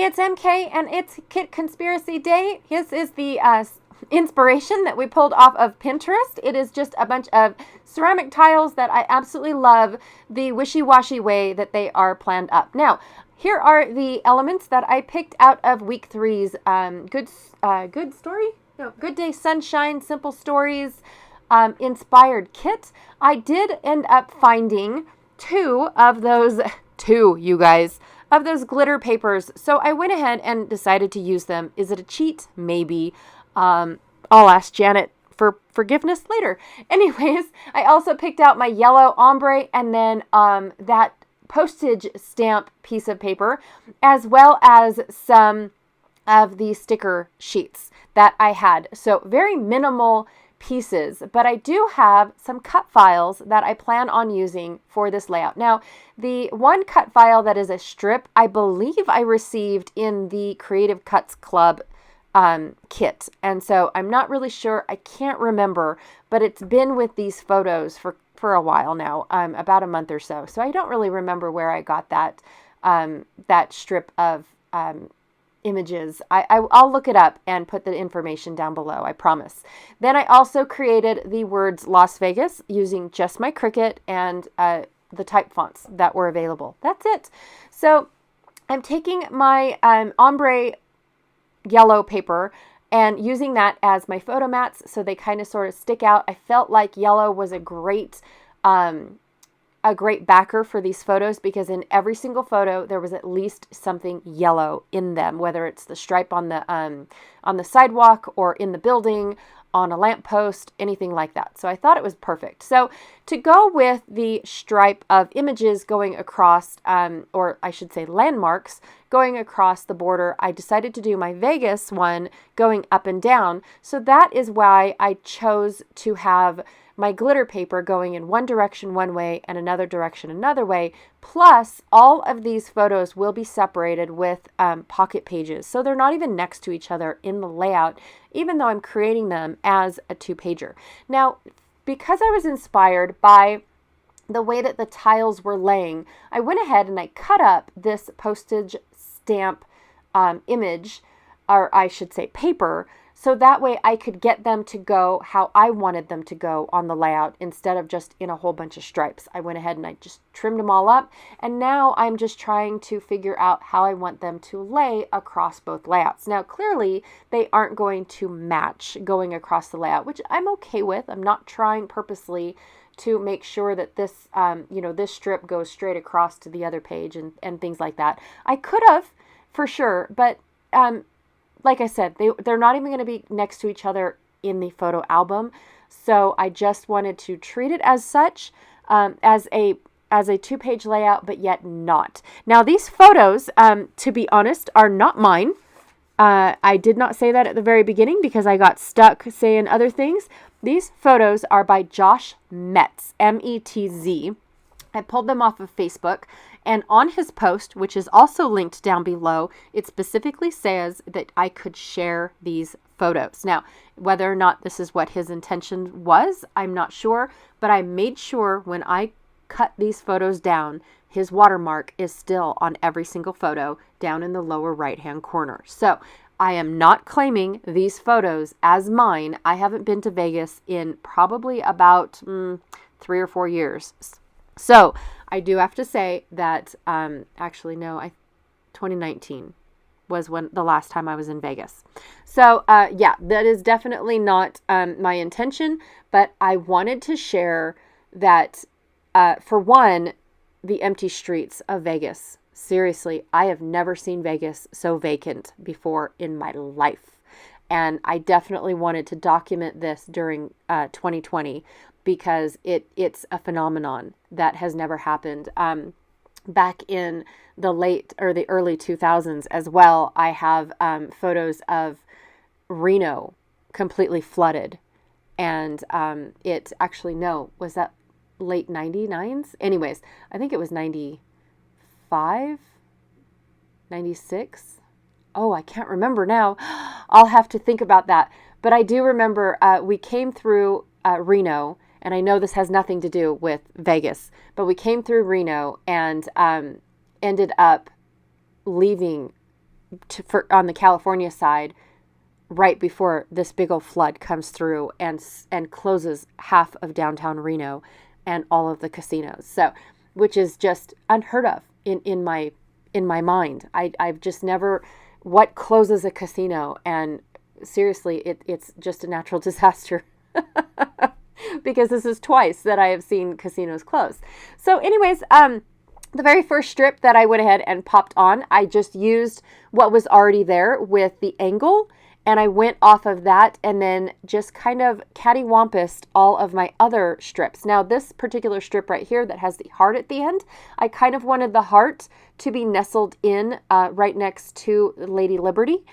it's MK and it's Kit Conspiracy Day. This is the inspiration that we pulled off of Pinterest. It is just a bunch of ceramic tiles that I absolutely love the wishy-washy way that they are planned up. Now, here are the elements that I picked out of week 3's Good Day Sunshine Simple Stories inspired kit. I did end up finding two, you guys, of those glitter papers. So I went ahead and decided to use them. Is it a cheat? Maybe. I'll ask Janet for forgiveness later. Anyways, I also picked out my yellow ombre and then that postage stamp piece of paper, as well as some of the sticker sheets that I had. So very minimal pieces, but I do have some cut files that I plan on using for this layout. Now, the one cut file that is a strip, I believe I received in the Creative Cuts Club kit. And so I'm not really sure. I can't remember, but it's been with these photos for a while now, about a month or so. So I don't really remember where I got that, that strip of images. I'll look it up and put the information down below, I promise. Then I also created the words Las Vegas using just my Cricut and the type fonts that were available. That's it. So I'm taking my ombre yellow paper and using that as my photo mats so they kind of sort of stick out. I felt like yellow was a great backer for these photos because in every single photo there was at least something yellow in them, whether it's the stripe on the sidewalk or in the building, on a lamppost, anything like that. So I thought it was perfect. So to go with the stripe of images going across, or I should say landmarks, going across the border, I decided to do my Vegas one going up and down. So that is why I chose to have my glitter paper going in one direction one way and another direction another way. Plus, all of these photos will be separated with pocket pages. So they're not even next to each other in the layout, even though I'm creating them as a 2-pager. Now, because I was inspired by the way that the tiles were laying, I went ahead and I cut up this postage stamp image, or I should say paper, so that way I could get them to go how I wanted them to go on the layout instead of just in a whole bunch of stripes. I went ahead and I just trimmed them all up, and now I'm just trying to figure out how I want them to lay across both layouts. Now clearly they aren't going to match going across the layout, which I'm okay with. I'm not trying purposely to make sure that this, this strip goes straight across to the other page and things like that. I could have for sure, but like I said, they're not even going to be next to each other in the photo album. So I just wanted to treat it as such, as a 2-page layout, but yet not. Now these photos, to be honest, are not mine. I did not say that at the very beginning because I got stuck saying other things. These photos are by Josh Metz, M-E-T-Z. I pulled them off of Facebook, and on his post, which is also linked down below, it specifically says that I could share these photos. Now, whether or not this is what his intention was, I'm not sure, but I made sure when I cut these photos down, his watermark is still on every single photo down in the lower right-hand corner. So I am not claiming these photos as mine. I haven't been to Vegas in probably about 3 or 4 years. So I do have to say that, 2019 was when the last time I was in Vegas. So, that is definitely not my intention, but I wanted to share that, for one, the empty streets of Vegas. Seriously, I have never seen Vegas so vacant before in my life. And I definitely wanted to document this during 2020 because it's a phenomenon that has never happened. Back in the late or the early 2000s as well, I have photos of Reno completely flooded. And was that late 99s? Anyways, I think it was 95, 96. Oh, I can't remember now. I'll have to think about that. But I do remember we came through Reno, and I know this has nothing to do with Vegas, but we came through Reno and ended up leaving on the California side right before this big old flood comes through and closes half of downtown Reno and all of the casinos. So, which is just unheard of in my mind. I've just never, what closes a casino? And seriously, it's just a natural disaster. Because this is twice that I have seen casinos close. So anyways, the very first strip that I went ahead and popped on, I just used what was already there with the angle, and I went off of that and then just kind of cattywampused all of my other strips. Now, this particular strip right here that has the heart at the end, I kind of wanted the heart to be nestled in right next to Lady Liberty,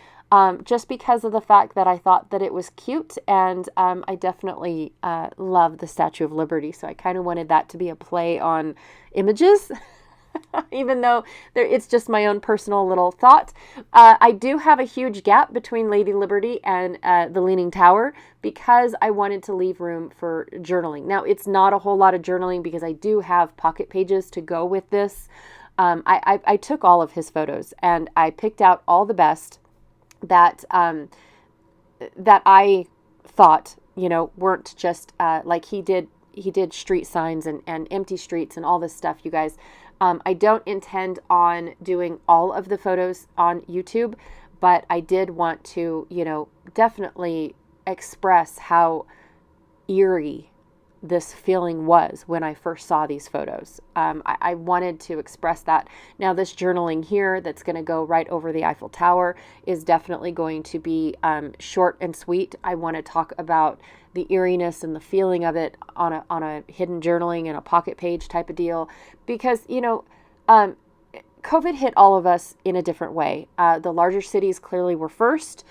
just because of the fact that I thought that it was cute, and I definitely love the Statue of Liberty, so I kind of wanted that to be a play on images. Even though it's just my own personal little thought. I do have a huge gap between Lady Liberty and the Leaning Tower because I wanted to leave room for journaling. Now, it's not a whole lot of journaling because I do have pocket pages to go with this. I took all of his photos and I picked out all the best that that I thought, weren't just like he did street signs and empty streets and all this stuff, you guys. I don't intend on doing all of the photos on YouTube, but I did want to, definitely express how eerie this feeling was when I first saw these photos. I wanted to express that. Now, this journaling here that's going to go right over the Eiffel Tower is definitely going to be short and sweet. I want to talk about the eeriness and the feeling of it on a hidden journaling and a pocket page type of deal, because COVID hit all of us in a different way. The larger cities clearly were first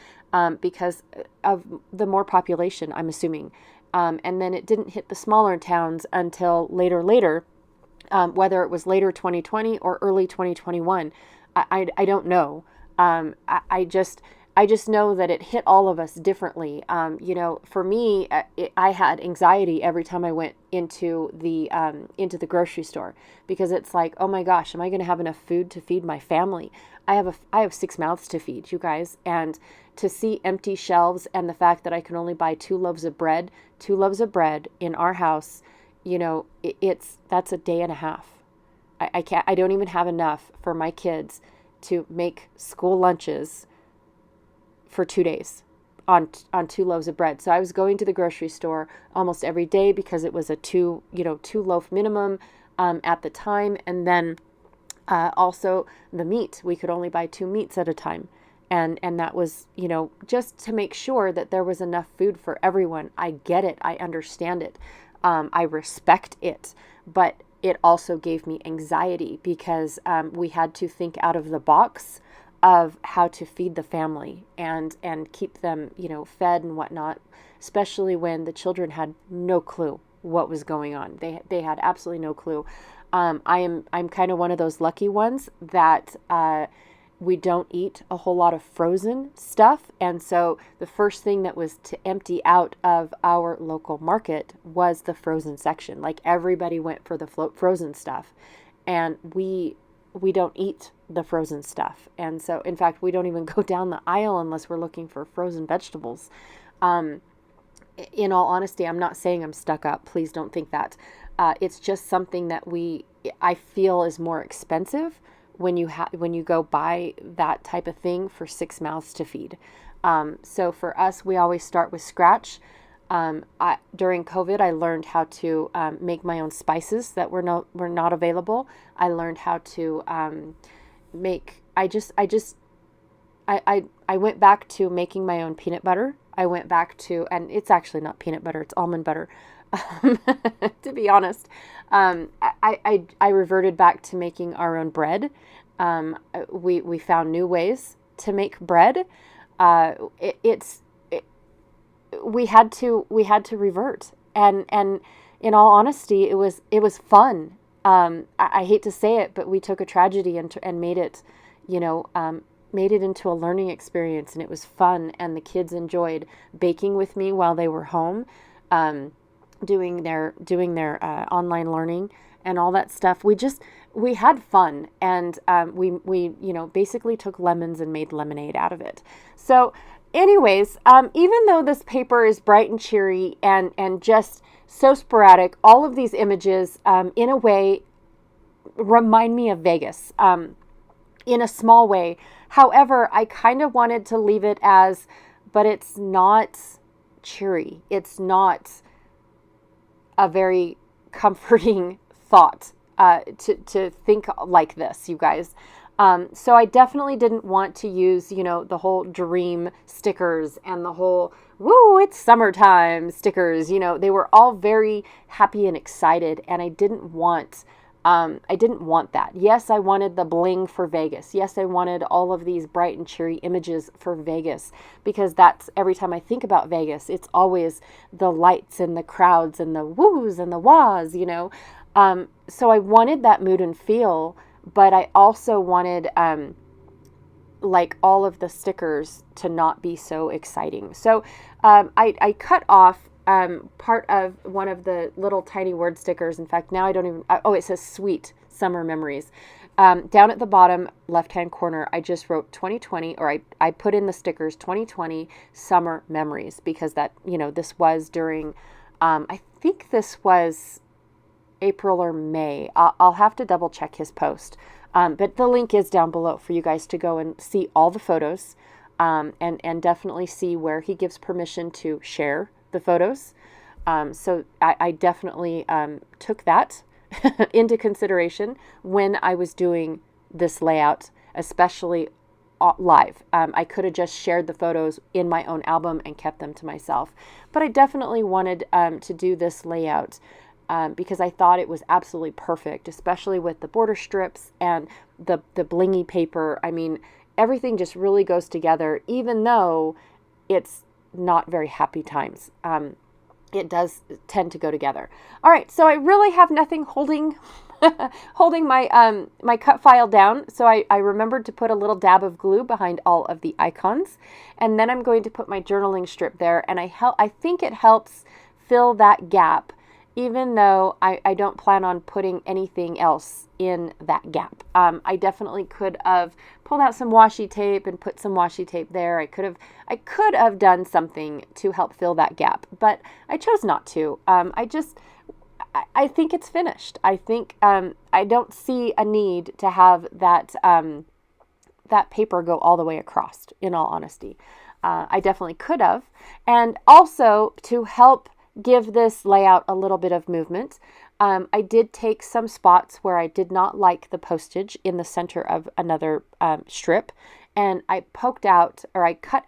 because of the more population, I'm assuming. And then it didn't hit the smaller towns until later, whether it was later 2020 or early 2021. I don't know. I just know that it hit all of us differently. For me, I had anxiety every time I went into the grocery store, because it's like, oh my gosh, am I going to have enough food to feed my family? I have 6 mouths to feed, you guys, and to see empty shelves and the fact that I can only buy 2 loaves of bread in our house, that's a day and a half. I don't even have enough for my kids to make school lunches for 2 days on 2 loaves of bread. So I was going to the grocery store almost every day because it was a 2 loaf minimum at the time. And then also the meat, we could only buy 2 meats at a time. And that was, just to make sure that there was enough food for everyone. I get it. I understand it. I respect it. But it also gave me anxiety because we had to think out of the box of how to feed the family and keep them, fed and whatnot, especially when the children had no clue what was going on. They had absolutely no clue. I'm kind of one of those lucky ones that we don't eat a whole lot of frozen stuff. And so the first thing that was to empty out of our local market was the frozen section. Like, everybody went for the frozen stuff. And we don't eat the frozen stuff. And so, in fact, we don't even go down the aisle unless we're looking for frozen vegetables. In all honesty, I'm not saying I'm stuck up. Please don't think that. It's just something that I feel is more expensive when you go buy that type of thing for 6 mouths to feed. So for us, we always start with scratch. During COVID, I learned how to make my own spices that were not available. I learned how to make. I went back to making my own peanut butter. I went back to, and it's actually not peanut butter; it's almond butter. To be honest, I reverted back to making our own bread. We found new ways to make bread. We had to revert, and in all honesty, it was fun. I hate to say it, but we took a tragedy and made it, made it into a learning experience, and it was fun, and the kids enjoyed baking with me while they were home. doing their online learning and all that stuff. We had fun, and we basically took lemons and made lemonade out of it. So anyways, even though this paper is bright and cheery and just so sporadic, all of these images in a way remind me of Vegas in a small way. However, I kind of wanted to leave it as, but it's not cheery. It's not a very comforting thought to think like this, you guys. So I definitely didn't want to use, the whole dream stickers and the whole, woo, it's summertime stickers. They were all very happy and excited, and I didn't want that. Yes, I wanted the bling for Vegas. Yes, I wanted all of these bright and cheery images for Vegas, because that's, every time I think about Vegas, it's always the lights and the crowds and the woos and the wahs, So I wanted that mood and feel, but I also wanted like all of the stickers to not be so exciting. So I cut off part of one of the little tiny word stickers. In fact, now I don't even, it says sweet summer memories. Down at the bottom left-hand corner, I just wrote 2020, or I put in the stickers 2020 summer memories, because that, this was during, I think this was April or May. I'll have to double check his post. But the link is down below for you guys to go and see all the photos, and definitely see where he gives permission to share the photos. So I definitely took that into consideration when I was doing this layout, especially live. I could have just shared the photos in my own album and kept them to myself. But I definitely wanted to do this layout because I thought it was absolutely perfect, especially with the border strips and the blingy paper. I mean, everything just really goes together, even though it's not very happy times. It does tend to go together. All right, so I really have nothing holding my my cut file down. So I remembered to put a little dab of glue behind all of the icons, and then I'm going to put my journaling strip there, and I think it helps fill that gap, even though I don't plan on putting anything else in that gap. I definitely could have pulled out some washi tape and put some washi tape there. I could have done something to help fill that gap, but I chose not to. I think it's finished. I think I don't see a need to have that that paper go all the way across, in all honesty. I definitely could have. And also, to help give this layout a little bit of movement, I did take some spots where I did not like the postage in the center of another strip, and I cut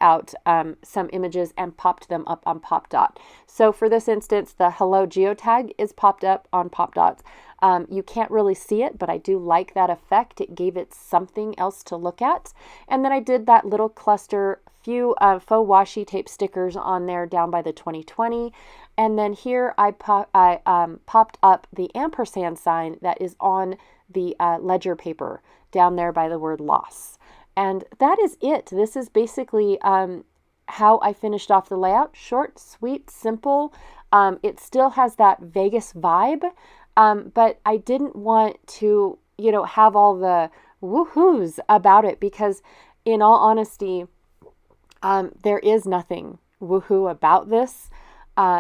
out some images and popped them up on PopDot. So for this instance, the hello geotag is popped up on PopDot. You can't really see it, but I do like that effect. It gave it something else to look at. And then I did that little cluster, few faux washi tape stickers on there down by the 2020. And then here I popped up the ampersand sign that is on the ledger paper down there by the word loss. And that is it. This is basically how I finished off the layout. Short, sweet, simple. It still has that Vegas vibe, but I didn't want to, have all the woohoos about it, because in all honesty, there is nothing woohoo about this.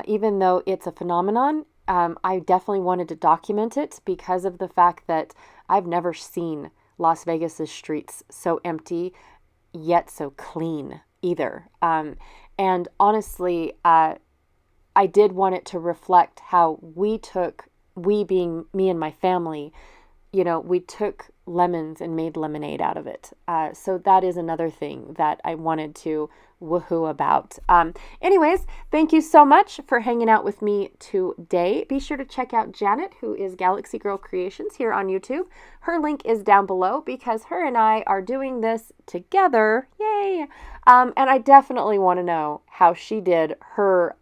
Even though it's a phenomenon, I definitely wanted to document it because of the fact that I've never seen Las Vegas's streets so empty, yet so clean either. And honestly, I did want it to reflect how we being me and my family, we took lemons and made lemonade out of it. So that is another thing that I wanted to woohoo about. Anyways, thank you so much for hanging out with me today. Be sure to check out Janet, who is Galaxy Girl Creations here on YouTube. Her link is down below because her and I are doing this together. Yay! And I definitely want to know how she did her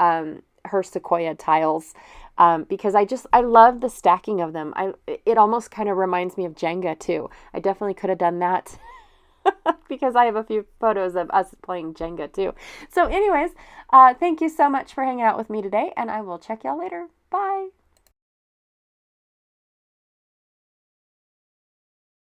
sequoia tiles. Because I love the stacking of them. It almost kind of reminds me of Jenga too. I definitely could have done that because I have a few photos of us playing Jenga too. So anyways, thank you so much for hanging out with me today, and I will check y'all later. Bye.